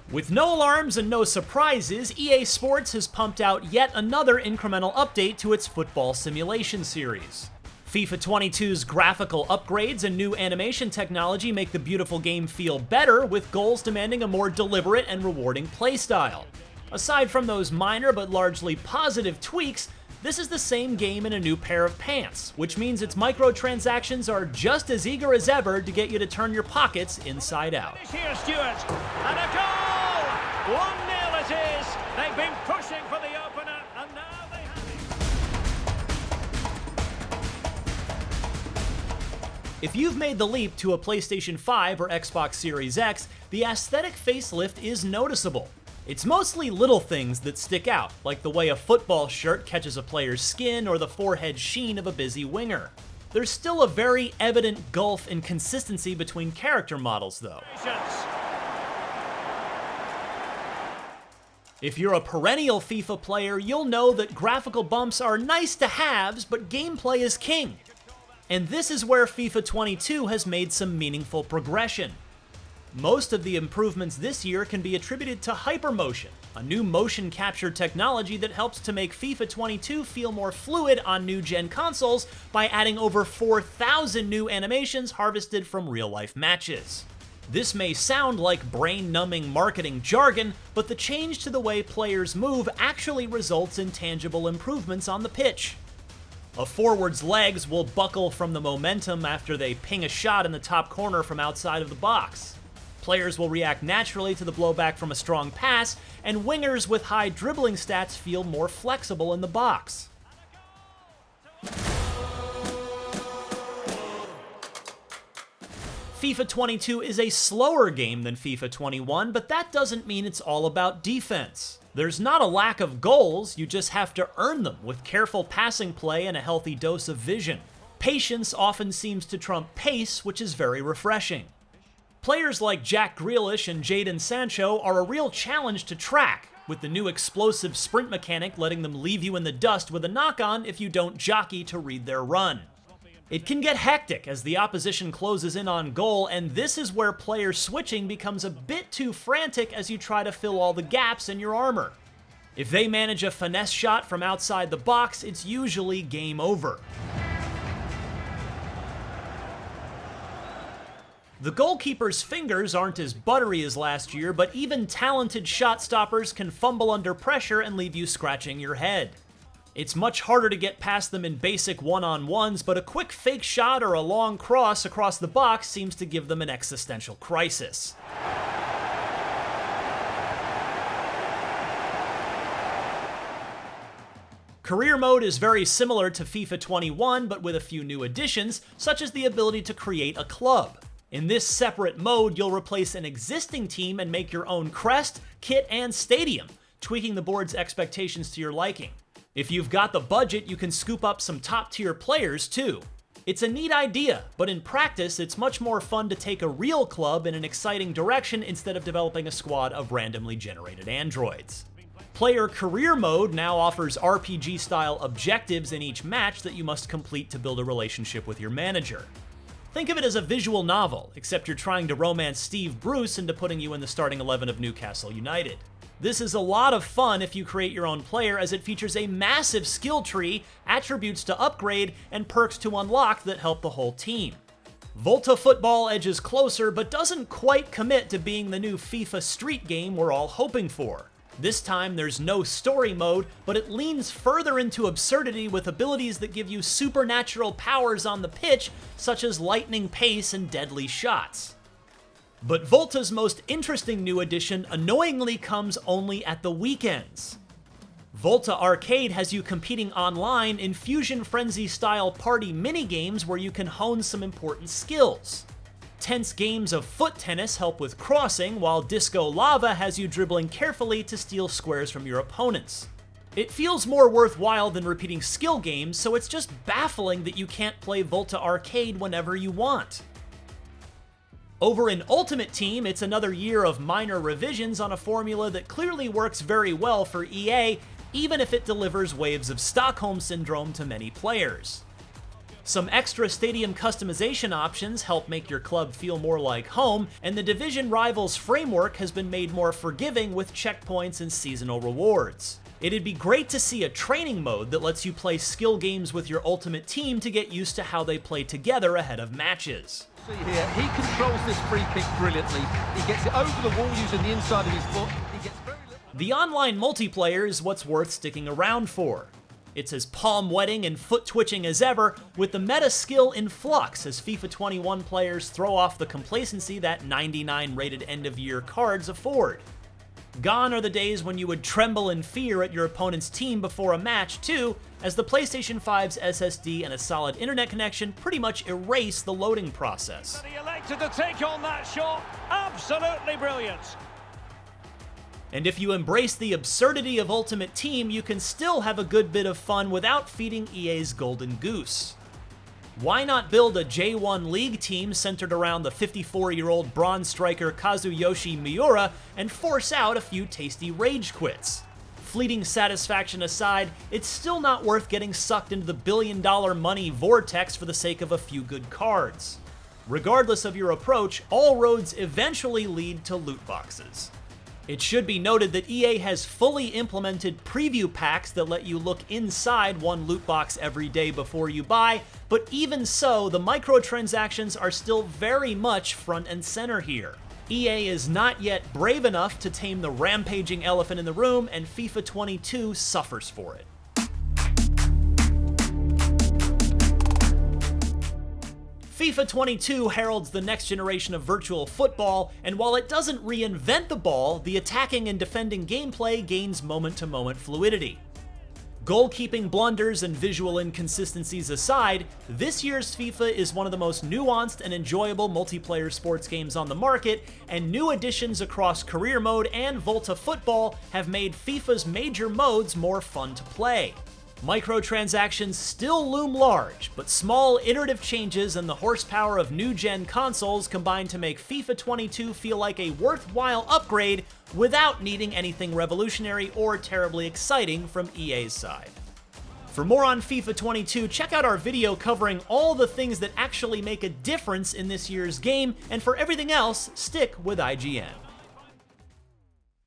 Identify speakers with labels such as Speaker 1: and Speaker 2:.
Speaker 1: With no alarms and no surprises, EA Sports has pumped out yet another incremental update to its football simulation series. FIFA 22's graphical upgrades and new animation technology make the beautiful game feel better, with goals demanding a more deliberate and rewarding playstyle. Aside from those minor but largely positive tweaks, this is the same game in a new pair of pants, which means its microtransactions are just as eager as ever to get you to turn your pockets inside out.
Speaker 2: Here, Stuart, and a goal! 1-0 it is. They've been pushing for the opener, and now they have it.
Speaker 1: If you've made the leap to a PlayStation 5 or Xbox Series X, the aesthetic facelift is noticeable. It's mostly little things that stick out, like the way a football shirt catches a player's skin or the forehead sheen of a busy winger. There's still a very evident gulf in consistency between character models, though. If you're a perennial FIFA player, you'll know that graphical bumps are nice to haves, but gameplay is king. And this is where FIFA 22 has made some meaningful progression. Most of the improvements this year can be attributed to hypermotion, a new motion capture technology that helps to make FIFA 22 feel more fluid on new-gen consoles by adding over 4,000 new animations harvested from real-life matches. This may sound like brain-numbing marketing jargon, but the change to the way players move actually results in tangible improvements on the pitch. A forward's legs will buckle from the momentum after they ping a shot in the top corner from outside of the box. Players will react naturally to the blowback from a strong pass, and wingers with high dribbling stats feel more flexible in the box. FIFA 22 is a slower game than FIFA 21, but that doesn't mean it's all about defense. There's not a lack of goals, you just have to earn them with careful passing play and a healthy dose of vision. Patience often seems to trump pace, which is very refreshing. Players like Jack Grealish and Jadon Sancho are a real challenge to track, with the new explosive sprint mechanic letting them leave you in the dust with a knock-on if you don't jockey to read their run. It can get hectic as the opposition closes in on goal, and this is where player switching becomes a bit too frantic as you try to fill all the gaps in your armor. If they manage a finesse shot from outside the box, it's usually game over. The goalkeeper's fingers aren't as buttery as last year, but even talented shot stoppers can fumble under pressure and leave you scratching your head. It's much harder to get past them in basic one-on-ones, but a quick fake shot or a long cross across the box seems to give them an existential crisis. Career mode is very similar to FIFA 21, but with a few new additions, such as the ability to create a club. In this separate mode, you'll replace an existing team and make your own crest, kit, and stadium, tweaking the board's expectations to your liking. If you've got the budget, you can scoop up some top-tier players too. It's a neat idea, but in practice, it's much more fun to take a real club in an exciting direction instead of developing a squad of randomly generated androids. Player Career Mode now offers RPG-style objectives in each match that you must complete to build a relationship with your manager. Think of it as a visual novel, except you're trying to romance Steve Bruce into putting you in the starting 11 of Newcastle United. This is a lot of fun if you create your own player, as it features a massive skill tree, attributes to upgrade, and perks to unlock that help the whole team. Volta Football edges closer, but doesn't quite commit to being the new FIFA Street game we're all hoping for. This time there's no story mode, but it leans further into absurdity with abilities that give you supernatural powers on the pitch, such as lightning pace and deadly shots. But Volta's most interesting new addition annoyingly comes only at the weekends. Volta Arcade has you competing online in Fusion Frenzy-style party minigames where you can hone some important skills. Tense games of foot tennis help with crossing, while Disco Lava has you dribbling carefully to steal squares from your opponents. It feels more worthwhile than repeating skill games, so it's just baffling that you can't play Volta Arcade whenever you want. Over in Ultimate Team, it's another year of minor revisions on a formula that clearly works very well for EA, even if it delivers waves of Stockholm Syndrome to many players. Some extra stadium customization options help make your club feel more like home, and the Division Rivals framework has been made more forgiving with checkpoints and seasonal rewards. It'd be great to see a training mode that lets you play skill games with your ultimate team to get used to how they play together ahead of matches.
Speaker 3: See here, he controls this free kick brilliantly. He gets it over the wall using the inside of his foot. He gets very little...
Speaker 1: The online multiplayer is what's worth sticking around for. It's as palm-wetting and foot-twitching as ever, with the meta skill in flux as FIFA 21 players throw off the complacency that 99 rated end-of-year cards afford. Gone are the days when you would tremble in fear at your opponent's team before a match, too, as the PlayStation 5's SSD and a solid internet connection pretty much erase the loading process.
Speaker 2: He elected to take on that shot. Absolutely brilliant.
Speaker 1: And if you embrace the absurdity of Ultimate Team, you can still have a good bit of fun without feeding EA's golden goose. Why not build a J1 League team centered around the 54-year-old bronze striker Kazuyoshi Miura and force out a few tasty rage quits? Fleeting satisfaction aside, it's still not worth getting sucked into the billion-dollar money vortex for the sake of a few good cards. Regardless of your approach, all roads eventually lead to loot boxes. It should be noted that EA has fully implemented preview packs that let you look inside one loot box every day before you buy, but even so, the microtransactions are still very much front and center here. EA is not yet brave enough to tame the rampaging elephant in the room, and FIFA 22 suffers for it. FIFA 22 heralds the next generation of virtual football, and while it doesn't reinvent the ball, the attacking and defending gameplay gains moment-to-moment fluidity. Goalkeeping blunders and visual inconsistencies aside, this year's FIFA is one of the most nuanced and enjoyable multiplayer sports games on the market, and new additions across Career Mode and Volta Football have made FIFA's major modes more fun to play. Microtransactions still loom large, but small iterative changes and the horsepower of new-gen consoles combine to make FIFA 22 feel like a worthwhile upgrade without needing anything revolutionary or terribly exciting from EA's side. For more on FIFA 22, check out our video covering all the things that actually make a difference in this year's game, and for everything else, stick with IGN.